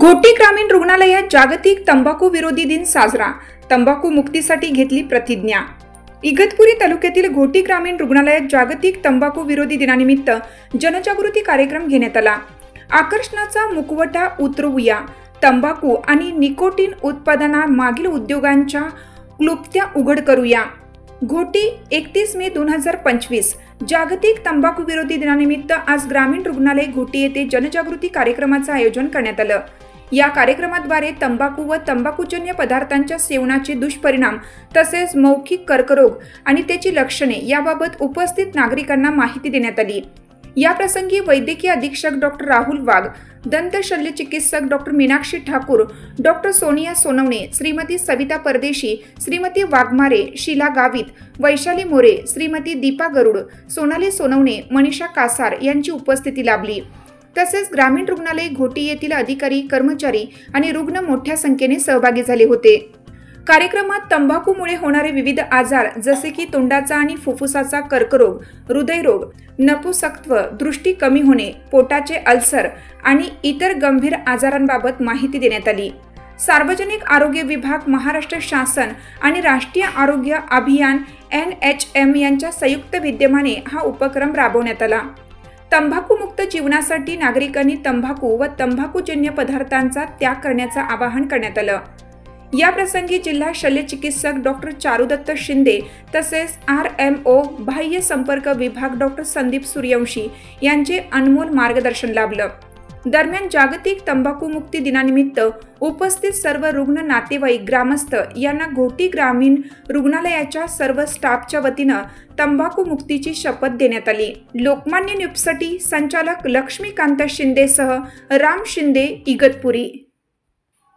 घोटी ग्रामीण रुग्णालयात जागतिक तंबाखू विरोधी दिन साजरा। तंबाखू मुक्तीसाठी घेतली प्रतिज्ञा। इगतपुरी तालुक्यातील घोटी ग्रामीण रुग्णालयात जागतिक तंबाखू विरोधी दिनानिमित्त जनजागृती कार्यक्रम घेण्यात आला। आकर्षणाचा मुखवटा उतरवूया, तंबाखू आणि निकोटीन उत्पादनामागील उद्योगांच्या क्लुप्त्या उघड करूया। घोटी 31 मे 2025 जागतिक तंबाखू विरोधी दिनानिमित्त आज ग्रामीण रुग्णालय घोटी येथे जनजागृती कार्यक्रमाचे आयोजन करण्यात आले। या कार्यक्रमाद्वारे तंबाखू व तंबाखूजन्य पदार्थांच्या सेवनाचे दुष्परिणाम तसेच मौखिक कर्करोग आणि त्याची लक्षणे याबाबत उपस्थित नागरिकांना माहिती देण्यात आली। या प्रसंगी वैद्यकीय अधीक्षक डॉक्टर राहुल वाघ, दंत शल्य चिकित्सक डॉक्टर मीनाक्षी ठाकूर, डॉक्टर सोनिया सोनवणे, श्रीमती सविता परदेशी, श्रीमती वाघमारे, शीला गावित, वैशाली मोरे, श्रीमती दीपा गरुड, सोनाली सोनवणे, मनीषा कासार यांची उपस्थिती लाभली। तसेच ग्रामीण रुग्णालय घोटी येथील अधिकारी, कर्मचारी आणि रुग्ण मोठ्या संख्येने सहभागी झाले होते। कार्यक्रमात तंबाखूमुळे होणारे विविध आजार जसे की तोंडाचा आणि फुफ्फुसाचा कर्करोग, हृदयरोग, नपुंसकत्व, दृष्टी कमी होणे, पोटाचे अल्सर आणि इतर गंभीर आजारांबाबत माहिती देण्यात आली। सार्वजनिक आरोग्य विभाग, महाराष्ट्र शासन आणि राष्ट्रीय आरोग्य अभियान NHM यांच्या संयुक्त विद्यमाने हा उपक्रम राबवण्यात आला। तंबाखूमुक्त जीवनासाठी नागरिकांनी तंबाखू व तंबाखूजन्य पदार्थांचा त्याग करण्याचे आवाहन करण्यात आले। या प्रसंगी जिल्हा शल्य चिकित्सक डॉक्टर चारुदत्त शिंदे तसेच RMO बाह्य संपर्क विभाग डॉक्टर संदीप सूर्यवंशी यांचे अनमोल मार्गदर्शन लाभले। दरम्यान जागतिक तंबाखू मुक्ती दिनानिमित्त उपस्थित सर्व रुग्ण, नातेवाईक, ग्रामस्थ यांना घोटी ग्रामीण रुग्णालयाच्या सर्व स्टाफच्या वतीने तंबाखू मुक्तीची शपथ देण्यात आली। लोकमान्य न्यूजसाठी संचालक लक्ष्मीकांत शिंदेसह राम शिंदे, इगतपुरी।